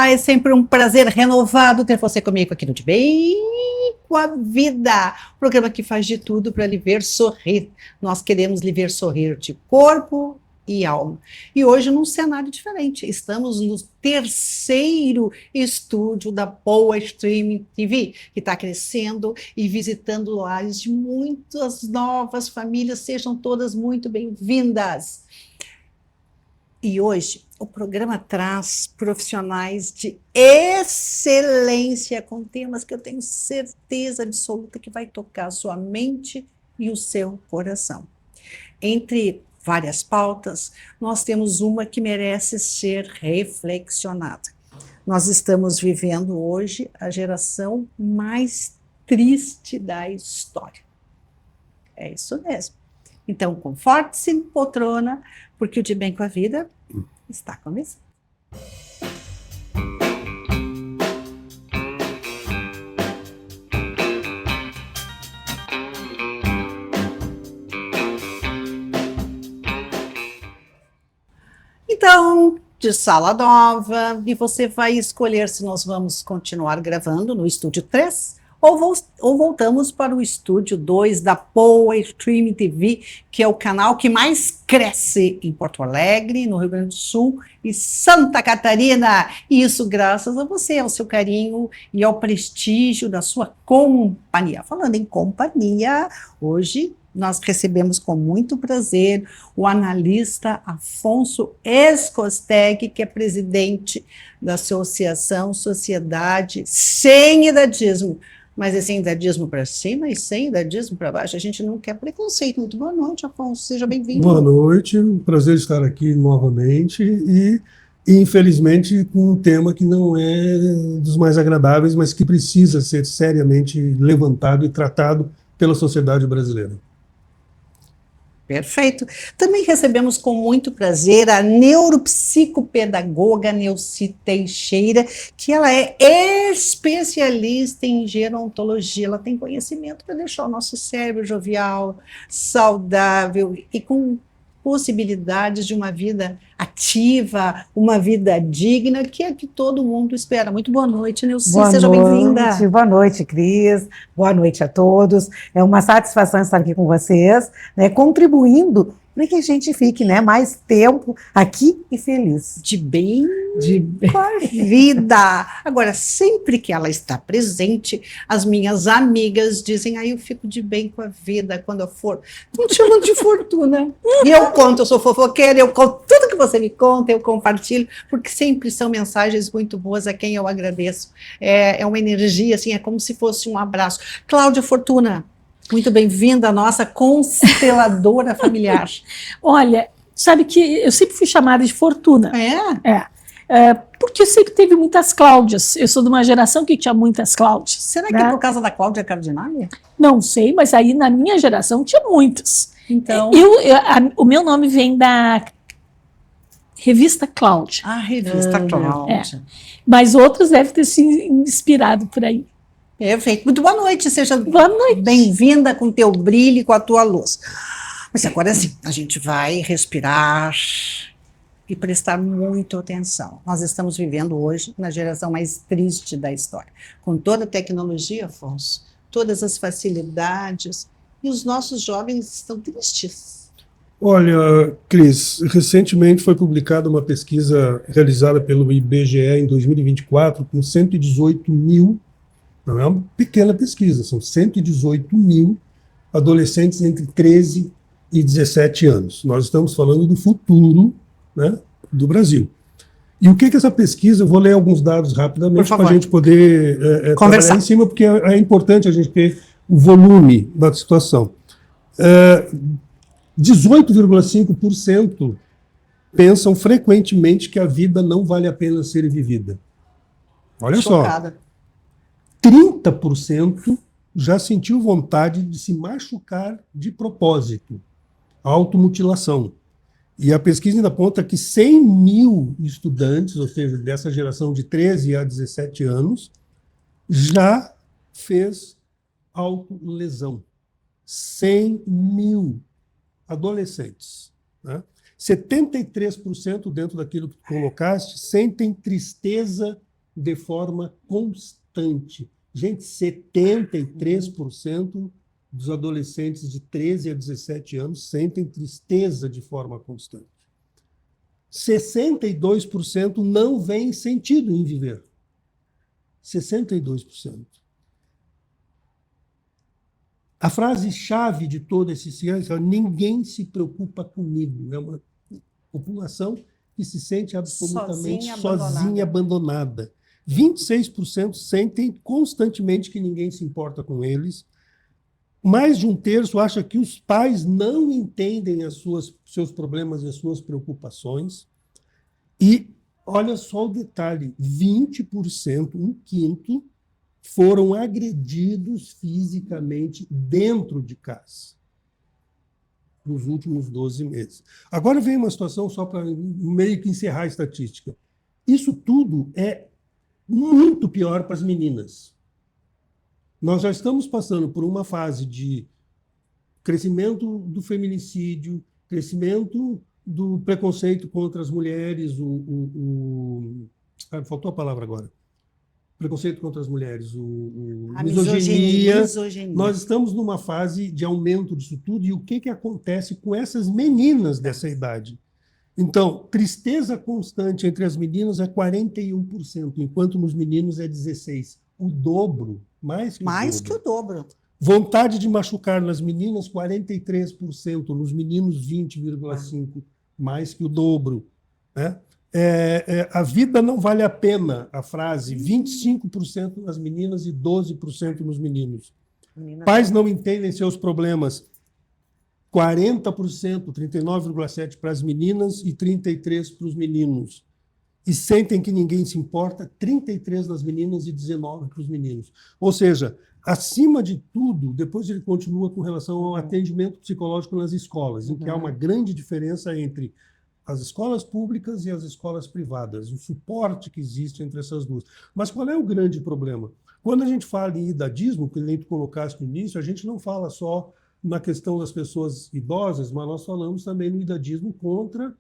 Olá, é sempre um prazer renovado ter você comigo aqui no De Bem com a Vida, programa que faz de tudo para lhe ver sorrir. Nós queremos lhe ver sorrir de corpo e alma. E hoje num cenário diferente. Estamos no terceiro estúdio da Poa Streaming TV, que está crescendo e visitando lares de muitas novas famílias. Sejam todas muito bem-vindas. E hoje o programa traz profissionais de excelência com temas que eu tenho certeza absoluta que vai tocar a sua mente e o seu coração. Entre várias pautas, nós temos uma que merece ser reflexionada. Nós estamos vivendo hoje a geração mais triste da história. É isso mesmo. Então, conforte-se, poltrona, porque o De Bem com a Vida está começando. Então, de sala nova, e você vai escolher se nós vamos continuar gravando no estúdio 3 ou voltamos para o estúdio 2 da Poa Streaming TV, que é o canal que mais cresce em Porto Alegre, no Rio Grande do Sul e Santa Catarina. E isso graças a você, ao seu carinho e ao prestígio da sua companhia. Falando em companhia, hoje nós recebemos com muito prazer o analista Afonso Escosteg, que é presidente da Associação Sociedade Sem Idadismo. Mas esse idadismo para cima e sem idadismo para baixo, a gente não quer preconceito. Muito boa noite, Afonso, seja bem-vindo. Boa noite, um prazer estar aqui novamente e infelizmente, com um tema que não é dos mais agradáveis, mas que precisa ser seriamente levantado e tratado pela sociedade brasileira. Perfeito. Também recebemos com muito prazer a neuropsicopedagoga Neuci Teixeira, que ela é especialista em gerontologia. Ela tem conhecimento para deixar o nosso cérebro jovial, saudável e com possibilidades de uma vida ativa, uma vida digna, que é que todo mundo espera. Muito boa noite, Neuci, seja bem-vinda. Boa noite, Cris. Boa noite a todos. É uma satisfação estar aqui com vocês, né, contribuindo para que a gente fique, né, mais tempo aqui e feliz. De bem com a vida. Agora, sempre que ela está presente, as minhas amigas dizem, eu fico de bem com a vida quando eu for. Estão me chamando de Fortuna. E eu conto, eu sou fofoqueira, eu conto tudo que você me conta, eu compartilho, porque sempre são mensagens muito boas a quem eu agradeço. É uma energia, assim, é como se fosse um abraço. Cláudia Fortuna, muito bem-vinda, a nossa consteladora familiar. Olha, sabe que eu sempre fui chamada de Fortuna. Porque sempre teve muitas Cláudias. Eu sou de uma geração que tinha muitas Cláudias. Será que é por causa da Cláudia Cardinale? Não sei, mas aí na minha geração tinha muitas. Então, o meu nome vem da Revista Cláudia. Revista Cláudia. Mas outros devem ter se inspirado por aí. Perfeito. Muito boa noite, seja noite. Bem-vinda com teu brilho e com a tua luz. Mas agora sim, a gente vai respirar e prestar muita atenção. Nós estamos vivendo hoje na geração mais triste da história, com toda a tecnologia, Afonso, todas as facilidades, e os nossos jovens estão tristes. Olha, Cris, recentemente foi publicada uma pesquisa realizada pelo IBGE em 2024 com 118 mil. Não é uma pequena pesquisa, são 118 mil adolescentes entre 13 e 17 anos. Nós estamos falando do futuro, né, do Brasil. E o que essa pesquisa, eu vou ler alguns dados rapidamente para a gente poder trabalhar em cima, porque é importante a gente ter o volume da situação. 18,5% pensam frequentemente que a vida não vale a pena ser vivida. Olha Chocada. só. 30% já sentiu vontade de se machucar de propósito, automutilação. E a pesquisa ainda aponta que 100 mil estudantes, ou seja, dessa geração de 13 a 17 anos, já fez autolesão. 100 mil adolescentes. Né? 73% dentro daquilo que tu colocaste sentem tristeza de forma constante. Gente, 73% dos adolescentes de 13 a 17 anos sentem tristeza de forma constante. 62% não veem sentido em viver. 62%. A frase-chave de todo esse ciência é: ninguém se preocupa comigo. É uma população que se sente absolutamente sozinha, abandonada. 26% sentem constantemente que ninguém se importa com eles. Mais de um terço acha que os pais não entendem seus problemas e as suas preocupações. E olha só o detalhe: 20%, um quinto, foram agredidos fisicamente dentro de casa nos últimos 12 meses. Agora vem uma situação, só para meio que encerrar a estatística. Isso tudo é muito pior para as meninas. Nós já estamos passando por uma fase de crescimento do feminicídio, crescimento do preconceito contra as mulheres, faltou a palavra agora. Preconceito contra as mulheres, a misoginia. Nós estamos numa fase de aumento disso tudo, e o que acontece com essas meninas dessa idade? Então, tristeza constante entre as meninas é 41%, enquanto nos meninos é 16%. O dobro, mais que o dobro. Vontade de machucar nas meninas, 43%, nos meninos, 20,5%, mais que o dobro, né? A vida não vale a pena, a frase, 25% nas meninas e 12% nos meninos. Pais não entendem seus problemas, 40%, 39,7% para as meninas e 33% para os meninos. E sentem que ninguém se importa, 33% nas meninas e 19% para os meninos. Ou seja, acima de tudo, depois ele continua com relação ao atendimento psicológico nas escolas, em que há uma grande diferença entre as escolas públicas e as escolas privadas, o suporte que existe entre essas duas. Mas qual é o grande problema? Quando a gente fala em idadismo, que nem tu colocaste no início, a gente não fala só na questão das pessoas idosas, mas nós falamos também no idadismo contra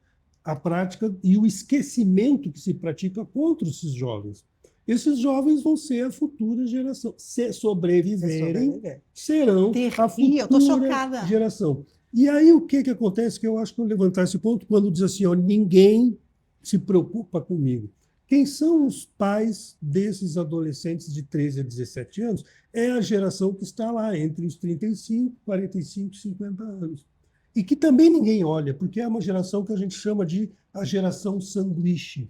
a prática e o esquecimento que se pratica contra esses jovens. Esses jovens vão ser a futura geração. Se sobreviverem, serão a futura geração. E aí o que acontece, que eu acho que eu vou levantar esse ponto, quando diz assim, ó, ninguém se preocupa comigo. Quem são os pais desses adolescentes de 13 a 17 anos? É a geração que está lá entre os 35, 45 e 50 anos. E que também ninguém olha, porque é uma geração que a gente chama de a geração sanduíche.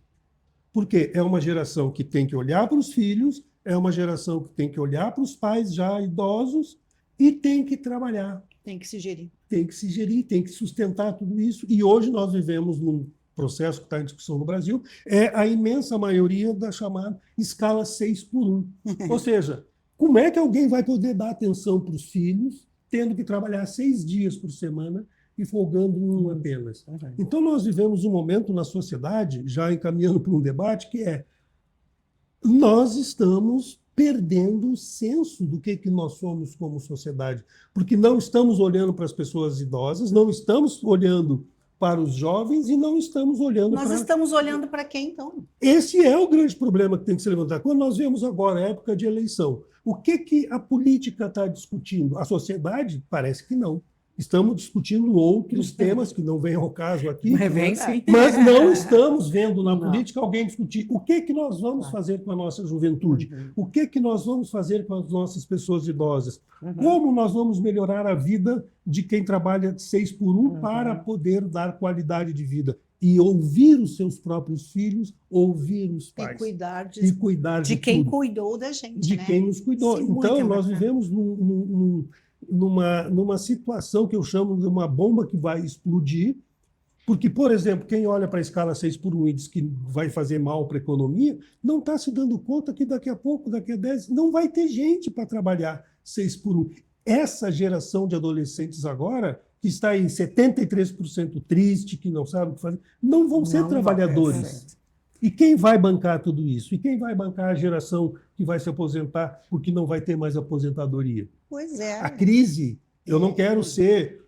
Por quê? É uma geração que tem que olhar para os filhos, é uma geração que tem que olhar para os pais já idosos e tem que trabalhar. Tem que se gerir. Tem que se gerir, tem que sustentar tudo isso. E hoje nós vivemos num processo que está em discussão no Brasil, é a imensa maioria da chamada escala 6x1. Ou seja, como é que alguém vai poder dar atenção para os filhos, tendo que trabalhar 6 dias por semana e folgando um apenas? Então nós vivemos um momento na sociedade, já encaminhando para um debate, que é: nós estamos perdendo o senso do que nós somos como sociedade, porque não estamos olhando para as pessoas idosas, não estamos olhando para os jovens e não estamos olhando para... Nós estamos olhando para quem, então? Esse é o grande problema que tem que se levantar. Quando nós vemos agora a época de eleição, o que a política está discutindo? A sociedade? Parece que não. Estamos discutindo outros temas que não vêm ao caso aqui, mas não estamos vendo na política alguém discutir o que nós vamos fazer com a nossa juventude, o que nós vamos fazer com as nossas pessoas idosas, como nós vamos melhorar a vida de quem trabalha 6x1 para poder dar qualidade de vida e ouvir os seus próprios filhos, ouvir os pais. E cuidar de quem cuidou da gente, de quem nos cuidou. Sim, então, nós vivemos numa situação que eu chamo de uma bomba que vai explodir, porque, por exemplo, quem olha para a escala 6x1 e diz que vai fazer mal para a economia, não está se dando conta que daqui a pouco, daqui a 10, não vai ter gente para trabalhar 6x1. Essa geração de adolescentes agora, que está em 73% triste, que não sabe o que fazer, não vão ser trabalhadores. E quem vai bancar tudo isso? E quem vai bancar a geração que vai se aposentar porque não vai ter mais aposentadoria? Pois é. A crise, eu não quero ser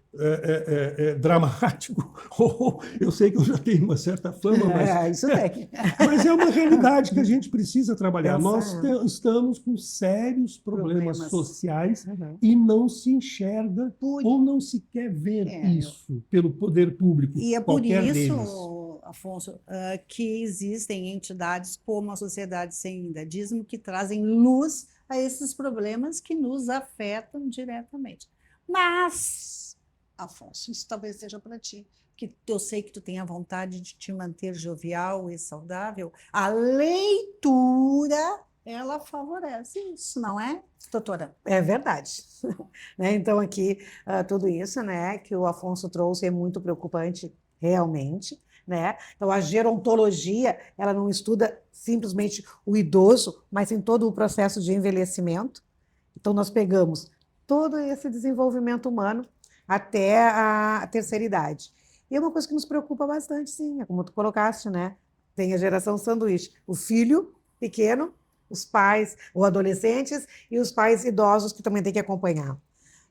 dramático, ou eu sei que eu já tenho uma certa fama, mas, isso tem. Mas é uma realidade que a gente precisa trabalhar. Nós estamos com sérios problemas sociais e não se enxerga ou não se quer ver isso pelo poder público. E é por isso, Afonso, que existem entidades como a Sociedade Sem Idadismo que trazem luz a esses problemas que nos afetam diretamente. Mas, Afonso, isso talvez seja para ti, que eu sei que tu tem a vontade de te manter jovial e saudável. A leitura, ela favorece isso, não é, doutora? É verdade. Então, aqui, tudo isso, né, que o Afonso trouxe é muito preocupante, realmente. Né? Então, a gerontologia, ela não estuda simplesmente o idoso, mas em todo o processo de envelhecimento. Então, nós pegamos todo esse desenvolvimento humano até a terceira idade. E é uma coisa que nos preocupa bastante, sim, é como tu colocaste, né? Tem a geração sanduíche, o filho pequeno, os pais ou adolescentes e os pais idosos que também tem que acompanhar.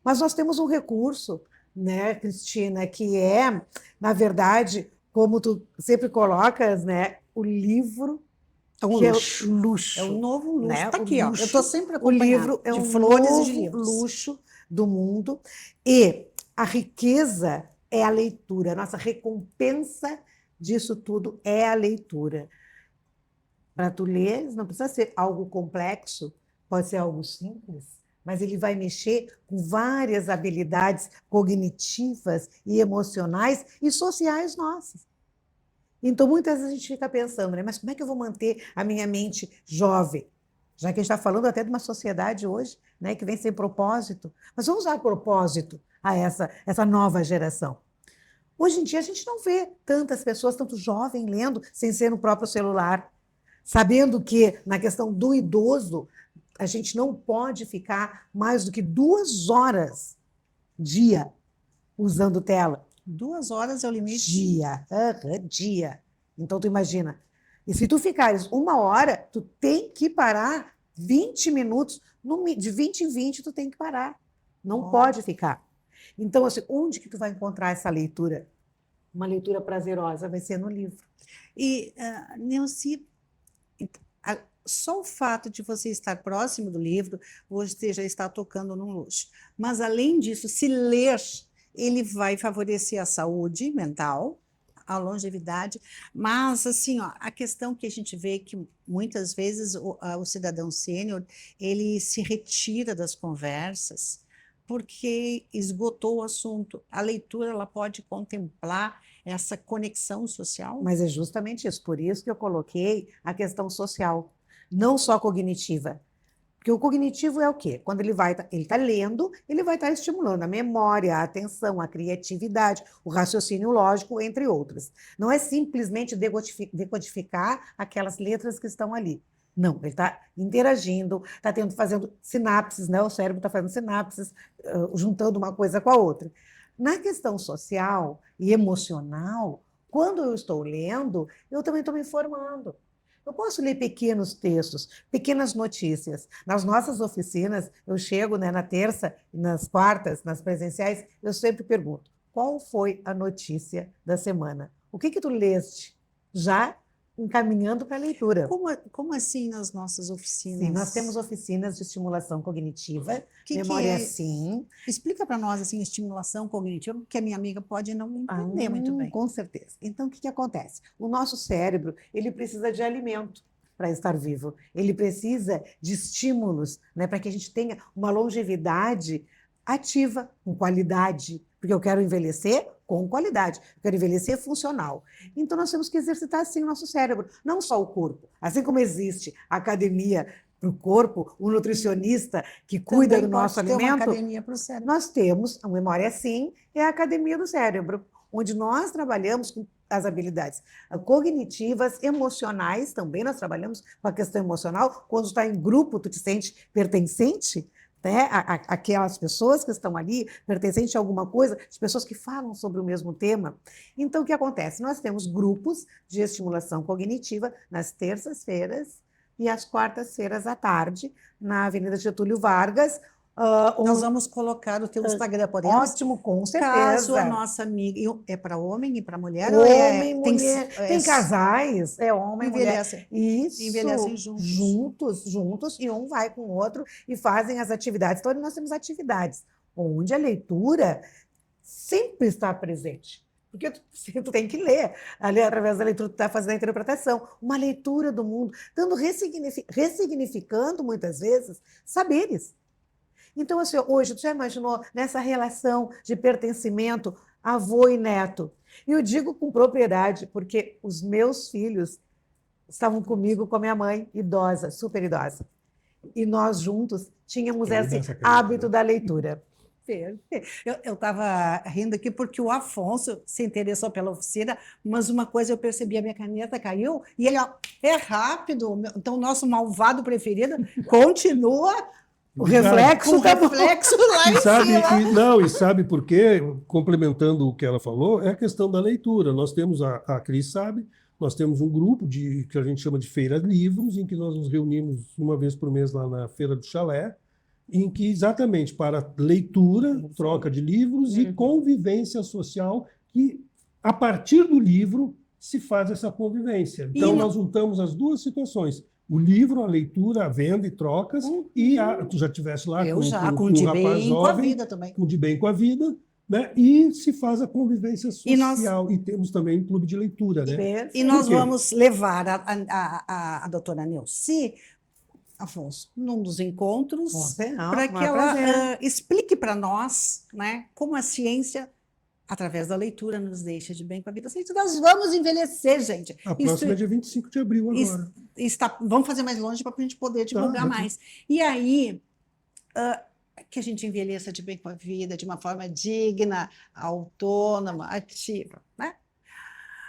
Mas nós temos um recurso, né, Cristina, que é, na verdade, como tu sempre colocas, né, o livro é um luxo. Luxo. É um novo luxo. Né? Tá aqui, ó. Eu estou sempre acompanhando. O livro é um flores novo e de livros. Luxo do mundo. E a riqueza é a leitura. A nossa recompensa disso tudo é a leitura. Para tu ler, não precisa ser algo complexo, pode ser algo simples, mas ele vai mexer com várias habilidades cognitivas e emocionais e sociais nossas. Então, muitas vezes a gente fica pensando, né, mas como é que eu vou manter a minha mente jovem? Já que a gente está falando até de uma sociedade hoje, né, que vem sem propósito. Mas vamos dar propósito a essa nova geração. Hoje em dia a gente não vê tantas pessoas, tanto jovem, lendo, sem ser no próprio celular. Sabendo que, na questão do idoso, a gente não pode ficar mais do que 2 horas dia usando tela. 2 horas é o limite? Dia. Então, tu imagina. E se tu ficares 1 hora, tu tem que parar 20 minutos. De 20 em 20, tu tem que parar. Não pode ficar. Então, assim, onde que tu vai encontrar essa leitura? Uma leitura prazerosa vai ser no livro. E, Neuci, só o fato de você estar próximo do livro, você já está tocando num luxo. Mas, além disso, se ler, ele vai favorecer a saúde mental, a longevidade, mas, assim, ó, a questão que a gente vê que, muitas vezes, o cidadão sênior, ele se retira das conversas porque esgotou o assunto. A leitura, ela pode contemplar essa conexão social? Mas é justamente isso, por isso que eu coloquei a questão social, não só cognitiva. Porque o cognitivo é o quê? Quando ele está lendo, ele vai estar estimulando a memória, a atenção, a criatividade, o raciocínio lógico, entre outras. Não é simplesmente decodificar aquelas letras que estão ali. Não, ele está interagindo, está fazendo sinapses, né? O cérebro está fazendo sinapses, juntando uma coisa com a outra. Na questão social e emocional, quando eu estou lendo, eu também estou me informando. Eu posso ler pequenos textos, pequenas notícias. Nas nossas oficinas, eu chego, né, na terça e nas quartas, nas presenciais, eu sempre pergunto, qual foi a notícia da semana? O que tu leste? Já encaminhando para a leitura. Como assim nas nossas oficinas? Sim, nós temos oficinas de estimulação cognitiva, memória sim. Explica para nós, assim, estimulação cognitiva, porque a minha amiga pode não entender muito bem. Com certeza. Então, o que acontece? O nosso cérebro, ele precisa de alimento para estar vivo. Ele precisa de estímulos, né, para que a gente tenha uma longevidade ativa, com qualidade, porque eu quero envelhecer com qualidade, eu quero envelhecer funcional. Então, nós temos que exercitar, assim, o nosso cérebro, não só o corpo. Assim como existe a academia para o corpo, o nutricionista que cuida do nosso alimento, uma academia para o cérebro. Nós temos, a memória sim, é a academia do cérebro, onde nós trabalhamos com as habilidades cognitivas, emocionais, também nós trabalhamos com a questão emocional. Quando está em grupo, tu te sente pertencente, né, aquelas pessoas que estão ali, pertencente a alguma coisa, as pessoas que falam sobre o mesmo tema. Então, o que acontece? Nós temos grupos de estimulação cognitiva nas terças-feiras e às quartas-feiras à tarde, na Avenida Getúlio Vargas, Nós vamos colocar o teu Instagram, podemos? Ótimo, com certeza. Caso a nossa amiga... É para homem e para mulher? Homem, mulher. Tem casais, homem, envelhecem. Mulher. Isso. Envelhecem juntos, e um vai com o outro e fazem as atividades. Então, nós temos atividades onde a leitura sempre está presente. Porque tu tem que ler. Ali, através da leitura, tu está fazendo a interpretação. Uma leitura do mundo, ressignificando, muitas vezes, saberes. Então, assim, hoje, tu já imaginou nessa relação de pertencimento avô e neto? E eu digo com propriedade, porque os meus filhos estavam comigo com a minha mãe, idosa, super idosa. E nós juntos tínhamos esse hábito da leitura. Eu estava rindo aqui porque o Afonso se interessou pela oficina, mas uma coisa eu percebi, a minha caneta caiu e ele, é rápido. Então, o nosso malvado preferido continua... O reflexo lá em cima. E sabe por quê? Complementando o que ela falou, é a questão da leitura. Nós temos, a Cris sabe, nós temos um grupo que a gente chama de Feira Livros, em que nós nos reunimos uma vez por mês lá na Feira do Chalé, em que exatamente para leitura, troca de livros e convivência social, que a partir do livro se faz essa convivência. Então, nós juntamos as duas situações. O livro, a leitura, a venda e trocas, e tu já estivesse lá com De Bem com a Vida também. Com o De Bem com a Vida, né? E se faz a convivência social. E temos também um clube de leitura. Né? E nós vamos levar a doutora Neuci, Afonso, num dos encontros, para que ela explique para nós, né, como a ciência, através da leitura, nos deixa de bem com a vida. Nós vamos envelhecer, gente. A próxima é dia 25 de abril agora. Vamos fazer mais longe para a gente poder divulgar mais. E aí, que a gente envelheça de bem com a vida, de uma forma digna, autônoma, ativa. Né?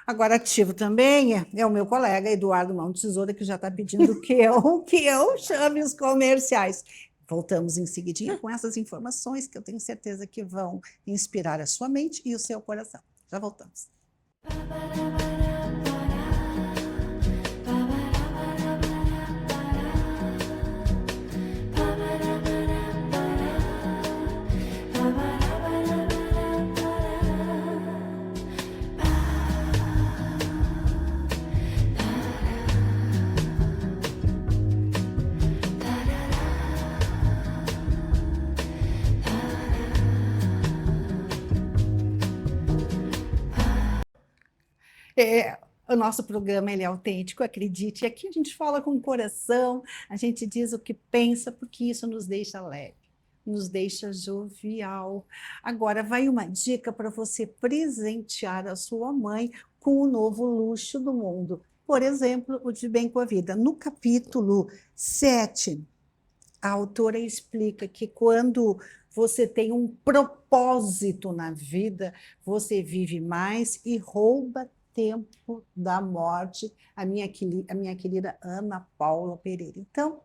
Agora, ativo também é o meu colega Eduardo Mão de Tesoura, que já está pedindo que eu chame os comerciais. Voltamos em seguidinha com essas informações que eu tenho certeza que vão inspirar a sua mente e o seu coração. Já voltamos. O nosso programa ele é autêntico, acredite. E aqui a gente fala com o coração, a gente diz o que pensa, porque isso nos deixa leve, nos deixa jovial. Agora, vai uma dica para você presentear a sua mãe com o novo luxo do mundo. Por exemplo, o De Bem com a Vida. No capítulo 7, a autora explica que quando você tem um propósito na vida, você vive mais e rouba tempo da morte, a minha querida Ana Paula Pereira. Então,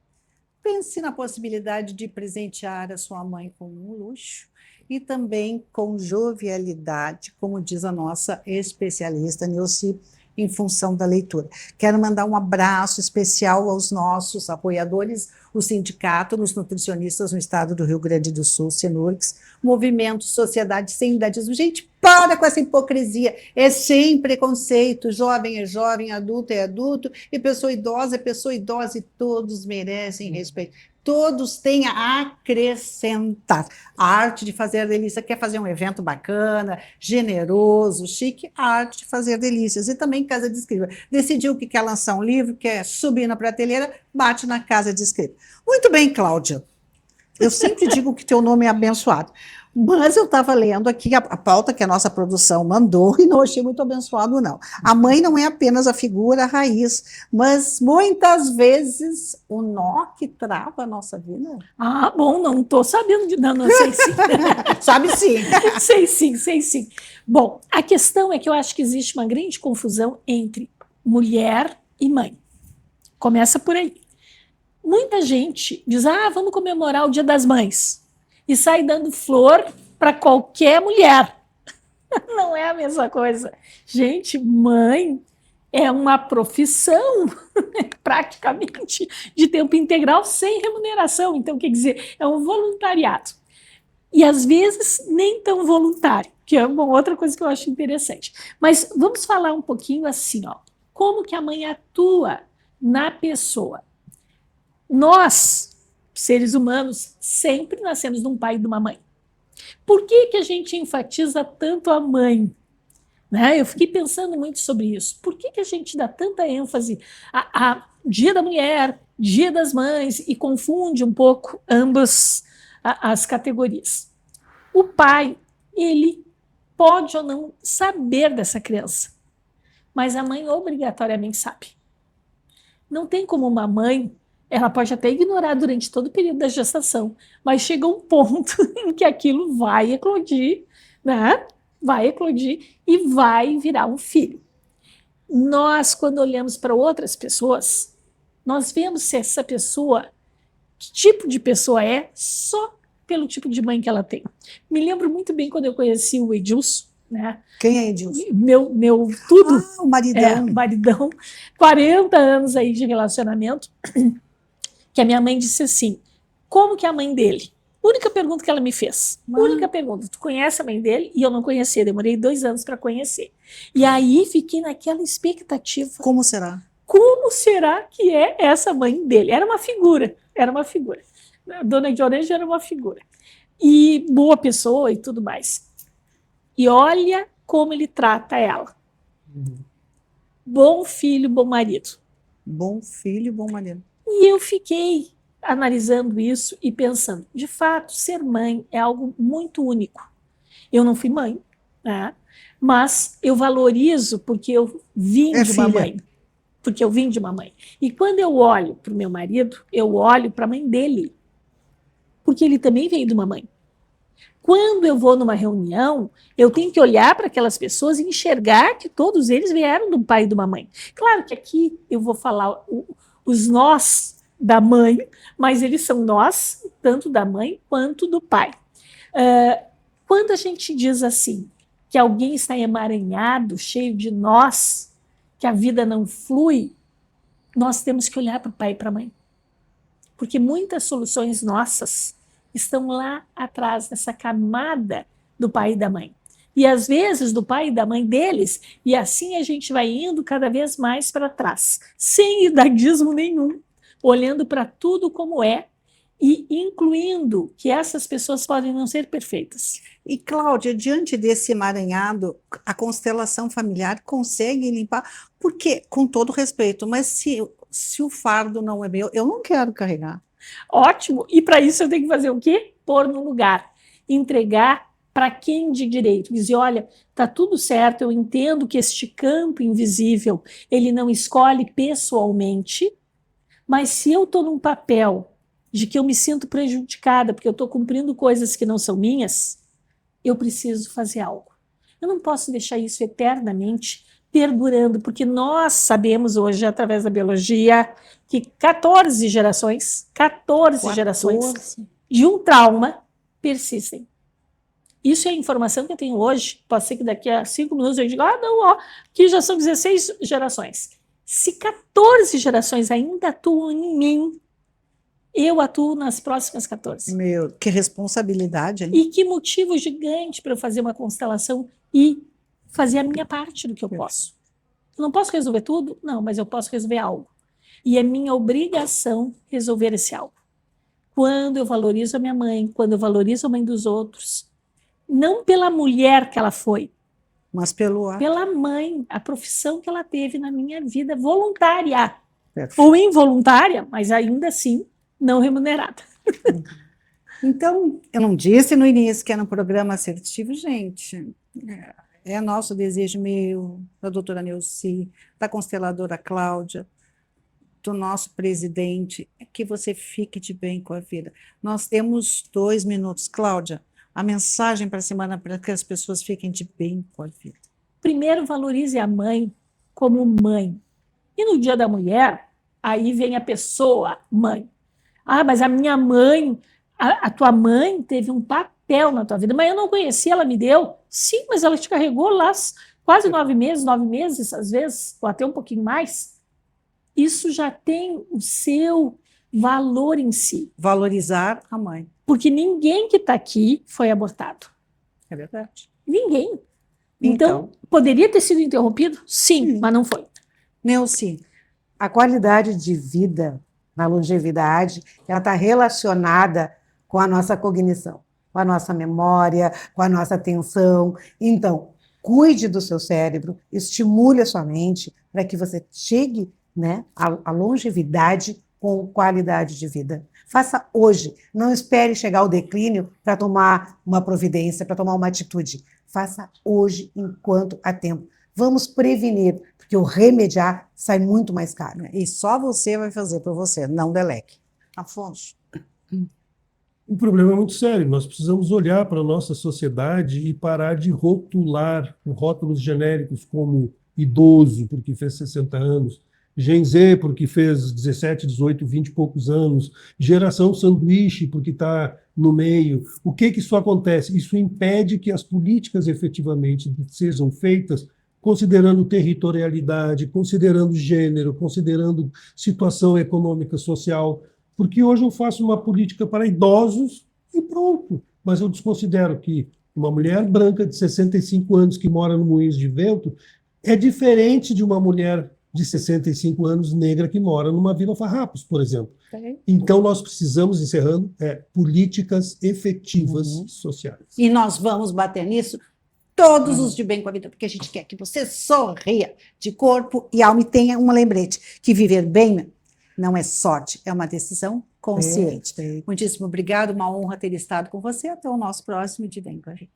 pense na possibilidade de presentear a sua mãe com um luxo e também com jovialidade, como diz a nossa especialista Neuci, em função da leitura. Quero mandar um abraço especial aos nossos apoiadores, o Sindicato dos Nutricionistas no Estado do Rio Grande do Sul, Sinurgs, Movimento Sociedade Sem Idadismo. Gente, para com essa hipocrisia, é sem preconceito, jovem é jovem, adulto é adulto, e pessoa idosa é pessoa idosa, e todos merecem respeito. Todos têm a acrescentar. A arte de fazer delícia, quer fazer um evento bacana, generoso, chique, a arte de fazer delícias. E também Casa de Escriba. Decidiu que quer lançar um livro, quer subir na prateleira, bate na Casa de Escriba. Muito bem, Cláudia. Eu sempre digo que teu nome é abençoado. Mas eu estava lendo aqui a pauta que a nossa produção mandou e não achei muito abençoado, não. A mãe não é apenas a figura, a raiz, mas muitas vezes o nó que trava a nossa vida. Ah, bom, não estou sabendo, não sei sim. Sabe sim. sei sim. Bom, a questão é que eu acho que existe uma grande confusão entre mulher e mãe. Começa por aí. Muita gente diz, vamos comemorar o Dia das Mães. E sai dando flor para qualquer mulher. Não é a mesma coisa. Gente, mãe é uma profissão praticamente de tempo integral sem remuneração. Então, quer dizer, é um voluntariado. E às vezes nem tão voluntário, que é uma outra coisa que eu acho interessante. Mas vamos falar um pouquinho assim, ó, como que a mãe atua na pessoa. Nós, seres humanos, sempre nascemos de um pai e de uma mãe. Por que que a gente enfatiza tanto a mãe? Né? Eu fiquei pensando muito sobre isso. Por que que a gente dá tanta ênfase a Dia da Mulher, Dia das Mães e confunde um pouco ambas as categorias? O pai, ele pode ou não saber dessa criança, mas a mãe obrigatoriamente sabe. Não tem como uma mãe, ela pode até ignorar durante todo o período da gestação, mas chega um ponto em que aquilo vai eclodir, né? Vai eclodir e vai virar um filho. Nós, quando olhamos para outras pessoas, nós vemos se essa pessoa, que tipo de pessoa é, só pelo tipo de mãe que ela tem. Me lembro muito bem quando eu conheci o Edilson, né? Quem é Edilson? Meu tudo. O maridão. Maridão. 40 anos aí de relacionamento, que a minha mãe disse assim, como que é a mãe dele? Única pergunta que ela me fez. Única pergunta. Tu conhece a mãe dele? E eu não conhecia. Demorei 2 anos para conhecer. E aí fiquei naquela expectativa. Como será? Como será que é essa mãe dele? Era uma figura. Era uma figura. A Dona Dioneja era uma figura. E boa pessoa e tudo mais. E olha como ele trata ela. Bom filho, bom marido. Bom filho, bom marido. E eu fiquei analisando isso e pensando, de fato, ser mãe é algo muito único. Eu não fui mãe, né? Mas eu valorizo porque eu vim de uma mãe. Porque eu vim de uma mãe. E quando eu olho para o meu marido, eu olho para a mãe dele. Porque ele também veio de uma mãe. Quando eu vou numa reunião, eu tenho que olhar para aquelas pessoas e enxergar que todos eles vieram de um pai e de uma mãe. Claro que aqui eu vou falar os nós da mãe, mas eles são nós, tanto da mãe quanto do pai. Quando a gente diz assim, que alguém está emaranhado, cheio de nós, que a vida não flui, nós temos que olhar para o pai e para a mãe. Porque muitas soluções nossas estão lá atrás, nessa camada do pai e da mãe. E às vezes do pai e da mãe deles, e assim a gente vai indo cada vez mais para trás, sem idadismo nenhum, olhando para tudo como é e incluindo que essas pessoas podem não ser perfeitas. E, Cláudia, diante desse emaranhado, a familiar consegue limpar? Porque, com todo respeito, mas se o fardo não é meu, eu não quero carregar. Ótimo, e para isso eu tenho que fazer o quê? Pôr no lugar, entregar para quem de direito, dizer, olha, tá tudo certo, eu entendo que este campo invisível, ele não escolhe pessoalmente, mas se eu estou num papel de que eu me sinto prejudicada porque eu estou cumprindo coisas que não são minhas, eu preciso fazer algo. Eu não posso deixar isso eternamente perdurando, porque nós sabemos hoje, através da biologia, que 14 gerações de um trauma persistem. Isso é a informação que eu tenho hoje. Pode ser que daqui a 5 minutos eu diga, aqui já são 16 gerações. Se 14 gerações ainda atuam em mim, eu atuo nas próximas 14. Meu, que responsabilidade, hein? E que motivo gigante para eu fazer uma constelação e fazer a minha parte do que eu posso. Eu não posso resolver tudo? Não, mas eu posso resolver algo. E é minha obrigação resolver esse algo. Quando eu valorizo a minha mãe, quando eu valorizo a mãe dos outros, não pela mulher que ela foi, mas pela mãe, a profissão que ela teve na minha vida, voluntária. Perfeito. Ou involuntária, mas ainda assim não remunerada. Então, eu não disse no início que era um programa assertivo, gente. É nosso desejo meu, da doutora Neuci, da consteladora Cláudia, do nosso presidente, que você fique de bem com a vida. Nós temos 2 minutos. Cláudia, a mensagem para a semana para que as pessoas fiquem de bem com a vida. Primeiro, valorize a mãe como mãe. E no Dia da Mulher, aí vem a pessoa mãe. Mas a minha mãe, a tua mãe teve um papel na tua vida, mas eu não conhecia, ela me deu. Sim, mas ela te carregou lá quase 9 meses, às vezes, ou até um pouquinho mais, isso já tem o seu valor em si. Valorizar a mãe. Porque ninguém que está aqui foi abortado. É verdade. Ninguém. Então, poderia ter sido interrompido? Sim, mas não foi. Neuci. A qualidade de vida, na longevidade, ela está relacionada com a nossa cognição, com a nossa memória, com a nossa atenção. Então, cuide do seu cérebro, estimule a sua mente para que você chegue, né, à longevidade com qualidade de vida. Faça hoje. Não espere chegar ao declínio para tomar uma providência, para tomar uma atitude. Faça hoje, enquanto há tempo. Vamos prevenir, porque o remediar sai muito mais caro. E só você vai fazer por você, não deleque. Afonso. O problema é muito sério. Nós precisamos olhar para a nossa sociedade e parar de rotular com rótulos genéricos como idoso, porque fez 60 anos, Gen Z, porque fez 17, 18, 20 e poucos anos, geração sanduíche, porque está no meio. O que isso acontece? Isso impede que as políticas efetivamente sejam feitas considerando territorialidade, considerando gênero, considerando situação econômica, social, porque hoje eu faço uma política para idosos e pronto. Mas eu desconsidero que uma mulher branca de 65 anos que mora no Moinhos de Vento é diferente de uma mulher de 65 anos negra que mora numa Vila Farrapos, por exemplo. Então nós precisamos, encerrando, políticas efetivas sociais. E nós vamos bater nisso todos os de bem com a vida, porque a gente quer que você sorria de corpo e alma e tenha um lembrete, que viver bem não é sorte, é uma decisão consciente. Muitíssimo obrigado, uma honra ter estado com você. Até o nosso próximo de Bem com a Vida.